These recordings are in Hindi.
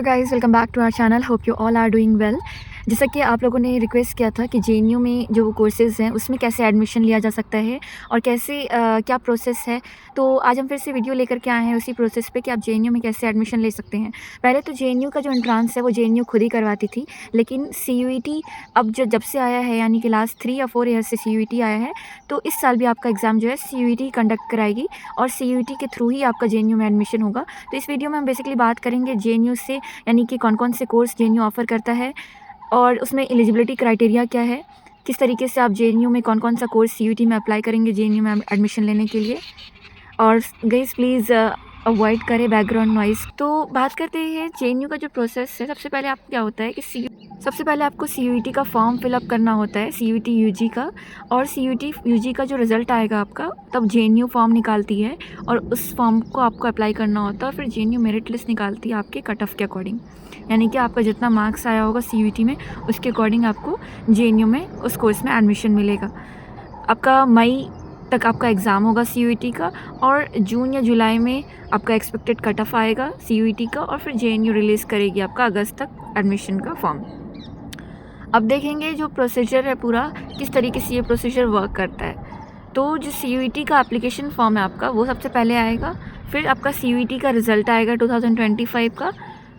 Hello guys, welcome back to our channel. Hope you all are doing well. जैसा कि आप लोगों ने रिक्वेस्ट किया था कि जेएनयू में जो कोर्सेज़ हैं उसमें कैसे एडमिशन लिया जा सकता है और कैसे क्या प्रोसेस है। तो आज हम फिर से वीडियो लेकर के आए हैं उसी प्रोसेस पे कि आप जेएनयू में कैसे एडमिशन ले सकते हैं। पहले तो जेएनयू का जो एंट्रांस है वो जेएनयू खुद ही करवाती थी, लेकिन सीयूईटी अब जब से आया है, यानी कि लास्ट 3 या 4 ईयर से सीयूईटी आया है, तो इस साल भी आपका एग्ज़ाम जो है सीयूईटी कंडक्ट कराएगी और सीयूईटी के थ्रू ही आपका जेएनयू में एडमिशन होगा। तो इस वीडियो में हम बेसिकली बात करेंगे जेएनयू से, यानी कि कौन-कौन से कोर्स जेएनयू ऑफ़र करता है और उसमें एलिजिबिलिटी क्राइटेरिया क्या है, किस तरीके से आप जेएनयू में कौन-कौन सा कोर्स सीयूईटी में अप्लाई करेंगे जेएनयू में एडमिशन लेने के लिए। और गाइस प्लीज़ अवॉइड करें बैकग्राउंड नॉइज़। तो बात करते हैं जेएनयू का जो प्रोसेस है। सबसे पहले आपको क्या होता है कि सबसे पहले आपको सीयूईटी का फॉर्म फिलअप करना होता है, सीयूईटी यूजी का। और सीयूईटी यूजी का जो रिज़ल्ट आएगा आपका, तब जेएनयू फॉर्म निकालती है और उस फॉर्म को आपको अप्लाई करना होता है। और फिर जेएनयू मेरिट लिस्ट निकालती है आपके कट ऑफ के अकॉर्डिंग, यानी कि आपका जितना मार्क्स आया होगा सीयूईटी में उसके अकॉर्डिंग आपको जेएनयू में उस कोर्स में एडमिशन मिलेगा। आपका मई तक आपका एग्ज़ाम होगा सीयूईटी का और जून या जुलाई में आपका एक्सपेक्टेड कट ऑफ आएगा सीयूईटी का और फिर जेएनयू रिलीज़ करेगी आपका अगस्त तक एडमिशन का फॉर्म। अब देखेंगे जो प्रोसीजर है पूरा, किस तरीके से ये प्रोसीजर वर्क करता है। तो जो सीयूईटी का एप्लीकेशन फॉर्म है आपका, वो सबसे पहले आएगा। फिर आपका सीयूईटी का रिज़ल्ट आएगा 2025 का।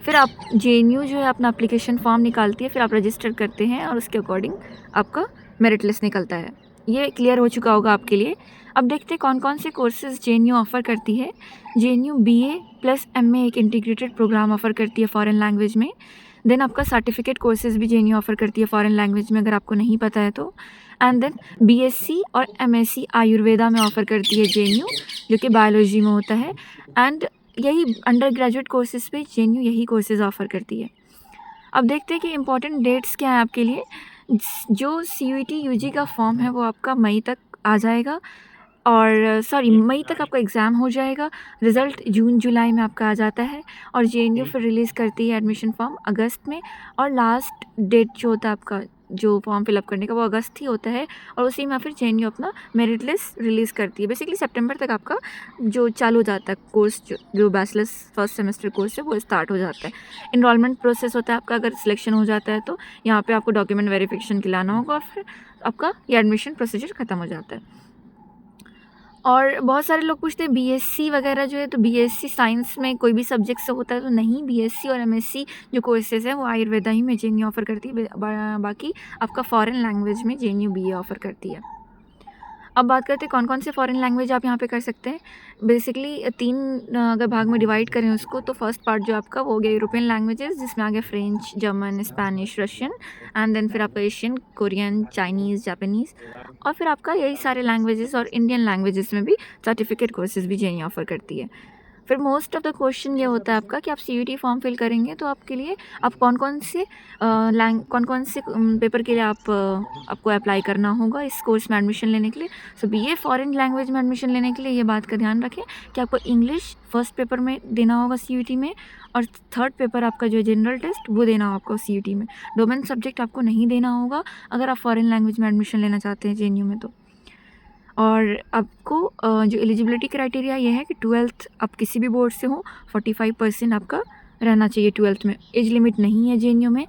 फिर आप जेएनयू जो है अपना एप्लीकेशन फॉर्म निकालती है, फिर आप रजिस्टर करते हैं और उसके अकॉर्डिंग आपका मेरिट लिस्ट निकलता है। ये क्लियर हो चुका होगा आपके लिए। अब देखते हैं कौन कौन से कोर्सेज़ जेएनयू ऑफ़र करती है। जेएनयू बीए प्लस एमए एक इंटीग्रेटेड प्रोग्राम ऑफ़र करती है फ़ॉरेन लैंग्वेज में। देन आपका सर्टिफिकेट कोर्सेज़ भी जेएनयू ऑफ़र करती है फ़ॉरेन लैंग्वेज में, अगर आपको नहीं पता है तो। एंड देन बीएससी और एमएससी आयुर्वेदा में ऑफ़र करती है जेएनयू, जो कि बायोलॉजी में होता है। एंड यही अंडर ग्रेजुएट कोर्सेज़ पे जेएनयू यही कोर्सेज़ ऑफ़र करती है। अब देखते हैं कि इम्पॉर्टेंट डेट्स क्या हैं आपके लिए। जो सीयूईटी यूजी का फॉर्म है वो आपका मई तक आ जाएगा, और मई तक आपका एग्ज़ाम हो जाएगा। रिज़ल्ट जून जुलाई में आपका आ जाता है और जेएनयू फिर रिलीज़ करती है एडमिशन फॉर्म अगस्त में। और लास्ट डेट जो होता है आपका जो फॉर्म फिलअप करने का, वो अगस्त ही होता है। और उसी में फिर जेएनयू अपना मेरिट लिस्ट रिलीज़ करती है। बेसिकली सितंबर तक आपका जो चालू हो जाता है कोर्स, जो बैचलर्स फर्स्ट सेमेस्टर कोर्स है वो स्टार्ट हो जाता है। इनरोलमेंट प्रोसेस होता है आपका, अगर सिलेक्शन हो जाता है तो यहाँ पे आपको डॉक्यूमेंट वेरिफिकेशन के लाना होगा और फिर आपका ये एडमिशन प्रोसीजर ख़त्म हो जाता है। और बहुत सारे लोग पूछते हैं बीएससी वगैरह जो है, तो बीएससी साइंस में कोई भी सब्जेक्ट से होता है तो नहीं। बीएससी और एमएससी जो कोर्सेज़ हैं वो आयुर्वेदा ही में जेएनयू ऑफ़र करती है। बाकी आपका फ़ॉरेन लैंग्वेज में जेएनयू बीए ऑफ़र करती है। अब बात करते हैं कौन कौन से फ़ॉरेन लैंग्वेज आप यहाँ पे कर सकते हैं। बेसिकली 3 अगर भाग में डिवाइड करें उसको, तो फर्स्ट पार्ट जो आपका वो हो गया यूरोपियन लैंग्वेजेस, जिसमें आ गया French, German, Spanish, Russian. And then फिर आपका एशियन, कोरियन, चाइनीज़, जापानीज़। और फिर आपका यही सारे लैंग्वेजेस और इंडियन लैंग्वेजेस में भी सर्टिफिकेट कोर्सेज़ भी जेएनयू ऑफ़र करती है। फिर मोस्ट ऑफ द क्वेश्चन ये होता है आपका कि आप सीयूईटी फॉर्म फिल करेंगे तो आपके लिए आप कौन कौन से पेपर के लिए आपको अप्लाई करना होगा इस कोर्स में एडमिशन लेने के लिए। सो बीए फॉरेन लैंग्वेज में एडमिशन लेने के लिए ये बात का ध्यान रखें कि आपको इंग्लिश फर्स्ट पेपर में देना होगा सीयूईटी में, और थर्ड पेपर आपका जो जनरल टेस्ट वो देना होगा आपको सीयूईटी में। डोमेन सब्जेक्ट आपको नहीं देना होगा अगर आप फॉरेन लैंग्वेज में एडमिशन लेना चाहते हैं जेएनयू में तो। और आपको जो एलिजिबिलिटी क्राइटेरिया ये है कि 12th आप किसी भी बोर्ड से हो, 45% आपका रहना चाहिए 12th में। एज लिमिट नहीं है जेएनयू में,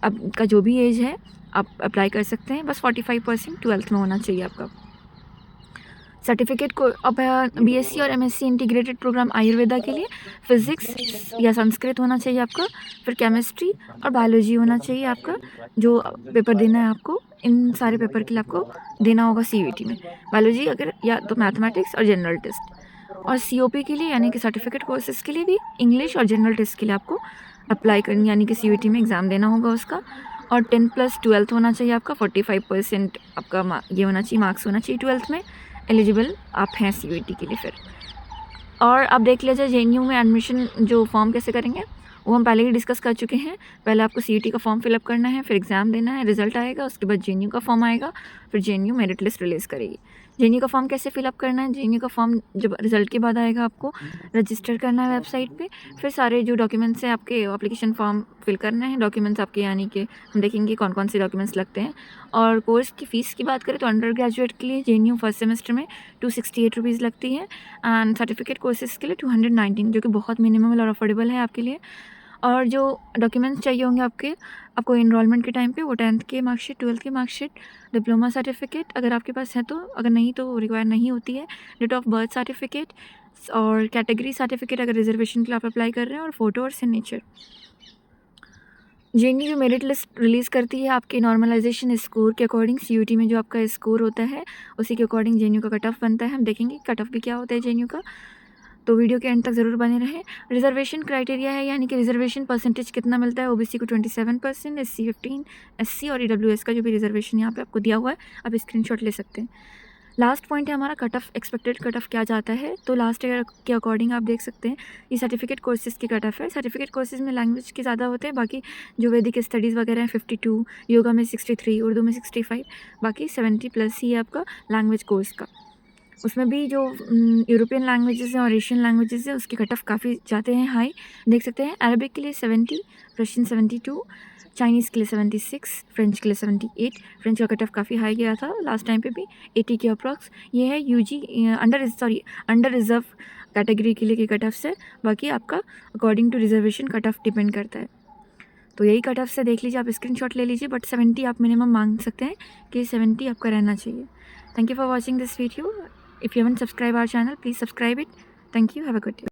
आपका जो भी एज है आप अप्लाई कर सकते हैं, बस 45% 12th में होना चाहिए आपका। सर्टिफिकेट को अब बीएससी और एमएससी इंटीग्रेटेड प्रोग्राम आयुर्वेदा के लिए फ़िज़िक्स या संस्कृत होना चाहिए आपका, फिर केमिस्ट्री और बायोलॉजी होना चाहिए आपका। जो पेपर देना है आपको, इन सारे पेपर के लिए आपको देना होगा सीयूईटी में। बायोलॉजी अगर, या तो मैथमेटिक्स और जनरल टेस्ट। और सीओपी के लिए यानी कि सर्टिफिकेट कोर्सेज़ के लिए भी इंग्लिश और जनरल टेस्ट के लिए आपको अप्लाई करनी, यानी कि सीयूईटी में एग्ज़ाम देना होगा उसका। और 10 + 12th होना चाहिए आपका, 45% आपका ये होना चाहिए, मार्क्स होना चाहिए 12th में। एलिजिबल आप हैं सीयूईटी के लिए फिर। और अब देख लीजिए जेएनयू में एडमिशन जो फॉर्म कैसे करेंगे, वो हम पहले ही डिस्कस कर चुके हैं। पहले आपको सीईटी का फॉर्म फिलअप करना है, फिर एग्ज़ाम देना है, रिजल्ट आएगा, उसके बाद जेएनयू का फॉर्म आएगा, फिर जेएनयू मेरिट लिस्ट रिलीज़ करेगी। जेएनयू का फॉर्म कैसे फिलअप करना है, जेएनयू का फॉर्म जब रिजल्ट के बाद आएगा आपको रजिस्टर करना है वेबसाइट पे। फिर सारे जो डॉक्यूमेंट्स हैं आपके, एप्लीकेशन फॉर्म फिल करना है, डॉक्यूमेंट्स आपके, यानी कि हम देखेंगे कौन कौन से डॉक्यूमेंट्स लगते हैं। और कोर्स की फ़ीस की बात करें तो अंडर ग्रेजुएट के लिए जेएनयू फर्स्ट सेमेस्टर में 268 रुपीज़ लगती है, एंड सर्टिफिकेट कोर्सेज़ के लिए 219, जो कि बहुत मिनिमम और अफोर्डेबल है आपके लिए। और जो डॉक्यूमेंट्स चाहिए होंगे आपको एनरोलमेंट के टाइम पे वो 10th की मार्कशीट, 12th की मार्कशीट, डिप्लोमा सर्टिफिकेट अगर आपके पास है तो, अगर नहीं तो रिक्वायर नहीं होती है, डेट ऑफ बर्थ सर्टिफिकेट और कैटेगरी सर्टिफिकेट अगर रिजर्वेशन के लिए आप अप्लाई कर रहे हैं, और फ़ोटो और सिग्नेचर। जेएनयू जो मेरिट लिस्ट रिलीज़ करती है आपके नॉर्मलाइजेशन स्कोर के अकॉर्डिंग, सीयूटी में जो आपका स्कोर होता है उसी के अकॉर्डिंग जेएनयू का कट ऑफ बनता है। हम देखेंगे कट ऑफ भी क्या होता है जेएनयू का, तो वीडियो के एंड तक ज़रूर बने रहें। रिजर्वेशन क्राइटेरिया है, यानी कि रिजर्वेशन परसेंटेज कितना मिलता है। ओबीसी को 27%, एससी 15, एससी और ईडब्ल्यूएस का जो भी रिजर्वेशन यहाँ पे आपको दिया हुआ है आप स्क्रीनशॉट ले सकते हैं। लास्ट पॉइंट है हमारा cut off, expected cut off क्या जाता है। तो लास्ट ईयर के अकॉर्डिंग आप देख सकते हैं ये सर्टिफिकेट कोर्सेज़ की कट ऑफ है। सर्टिफिकेट कोर्सेज में लैंग्वेज के ज़्यादा होते हैं, बाकी जो वैदिक स्टडीज़ वगैरह हैं 52, योगा में 63, उर्दू में 65, बाकी 70+ ही है आपका लैंग्वेज कोर्स का। उसमें भी जो यूरोपियन लैंग्वेजेस हैं और एशियन लैंग्वेजेस हैं उसके कट ऑफ काफ़ी जाते हैं हाई, देख सकते हैं। अरबिक के लिए 70, रशियन 72, चाइनीज़ के लिए 76, फ्रेंच के लिए 78। फ्रेंच का कट ऑफ काफ़ी हाई गया था लास्ट टाइम पे भी, 80 के अप्रॉक्स। ये है यूजी अंडर रिजर्व कैटेगरी के लिए की कट ऑफ से, बाकी आपका according to reservation cut off depend करता है। तो यही कट ऑफ से देख लीजिए, आप स्क्रीनशॉट ले लीजिए, बट 70 आप मिनिमम मांग सकते हैं कि 70 आपका रहना चाहिए। Thank you for watching this video. If you haven't subscribed our channel, please subscribe it. Thank you. Have a good day.